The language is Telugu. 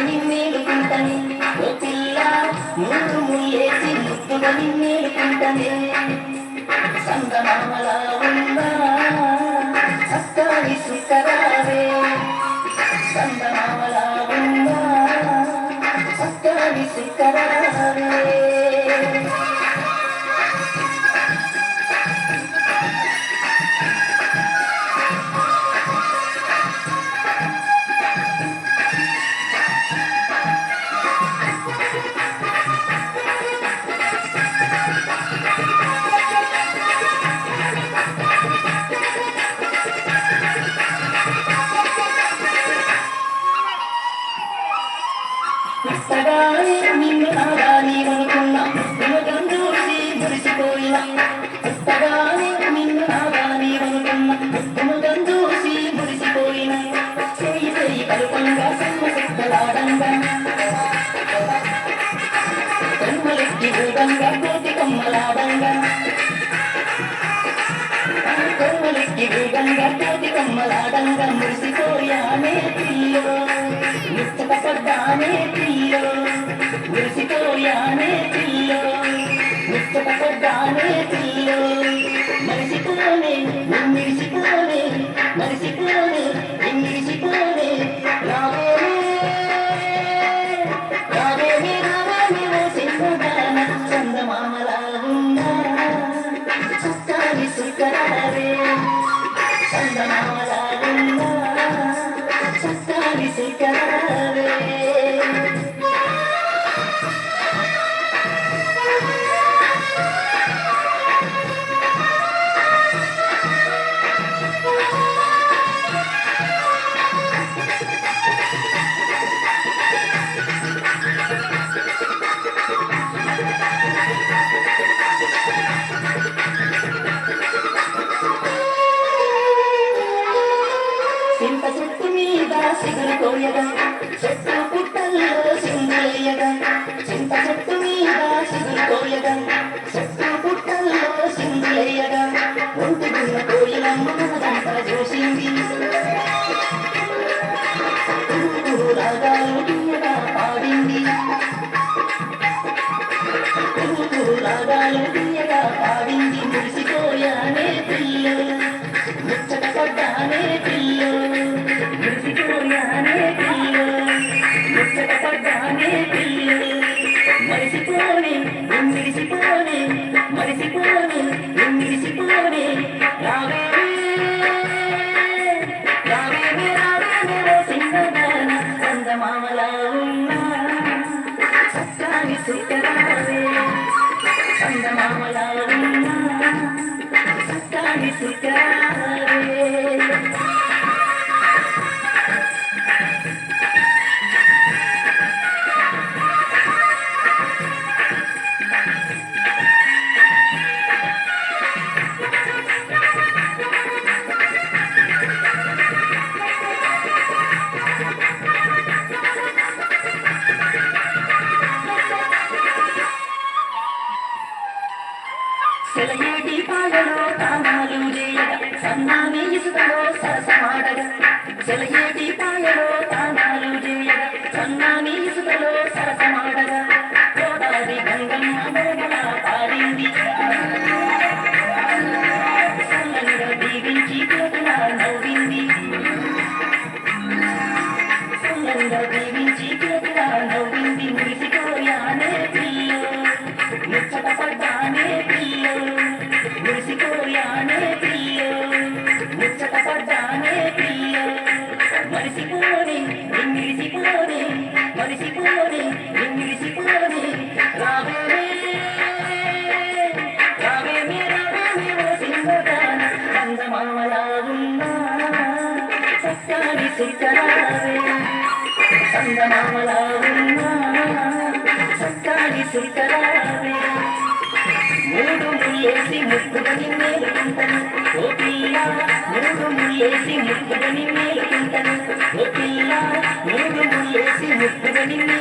నిన్నేలుకుంటనే ఓ పిల్ల మూడు ముళ్ళేసి ముద్దుగా నిన్నేలుకుంటనే సంగమామలా ఉందా సక్కని సుక్కరావే సంగమామలా ఉందా సక్కని సుక్కరావే పుస్తగానే నిన్ను నాదాని అనుకున్నా వినోదం చూసి మురిసిపోయినా పుస్తగానే నిన్ను నాదాని అనుకున్నా వినోదం చూసి మురిసిపోయినా చేయి చేయి కలుపంగా సమ్మసిక్కలాడంగా కొమ్మలెక్కి వేగంగా కోటి కొమ్మలాడంగా కొమ్మలెక్కి వేగంగా కోటి కొమ్మలాడంగా మురిసిపోయానే పిల్లో ముచ్చటపడ్డానే పిల్లో మురిసిపోయానే పిల్లో ముచ్చటపడ్డానే పిల్లో మరిసిపోనే నిన్నిరిసిపోనే మరిసిపోనే నిన్నిరిసిపోనే రావేనే రావేనే రావేనే ఓ సింహదాన చందమామలా ఉన్నా చక్కని సుక్కరావే చందమామలా ఉన్నా చక్కని సుక్కరావే చింత చెట్టు మీద సిగురు కోయగా చెట్టు పుట్టల్లో సింగులేయగా చింత చెట్టు మీద సిగురు కోయగా చెట్టు పుట్టల్లో సింగులేయగా ఒంటిగున్న కోయిలమ్మ మనదంతా చూసింది రాగాలు తీయగా పాడింది రాగాలు తీయగా పాడింది మురిసిపోయానే పిల్లో ముచ్చటపడ్డానే పిల్లో మురిసిపోయానే పిల్లో ముచ్చటపడ్డానే పిల్లో మరిసిపోనే నిన్నిరిసిపోనే మరిసిపోనే నిన్నిరిసిపోనే రావే రావేనే రావేనే ఓ సింగదాన చందమామలా ఉన్నా చక్కని సుక్కరావే చందమామలా ఉన్నా చక్కని సుక్కరావే సెలయేటి పాలలో తానాలు చేయగా సన్నాని ఇసుకలో సరసమాడగా సెలయేటి పాలలో తానాలు చేయగా సన్నాని ఇసుకలో సరసమాడగా గోదావరి గంగమ్మ మోగలా పాడింది సల్లంగా దీవించి కోటలా నవ్వింది సల్లంగా దీవించి కోటలా నవ్వింది మురిసిపోయానే పిల్లో ముచ్చటపడ్డానే పిల్లో మురిసిపోయానే పిల్లో ముచ్చటపడ్డానే పిల్లో మరిసిపోనే నిన్నిరిసిపోనే మరిసిపోనే నిన్నిరిసిపోనే రావేనే రావేనే రావేనే ఓ సింహదాన చందమామలా ఉన్నా చక్కని సుక్కరావే చందమామలా ఉన్నా చక్కని సుక్కరావే మూడు ముళ్ళేసి ముక్కుగా నిన్నేలుకుంటను ఓ పిల్ల మూడు ముళ్ళేసి ముక్కుగా నిన్నేలుకుంటను ఓ పిల్ల మూడు ముళ్ళేసి ముక్కుగా నిన్నే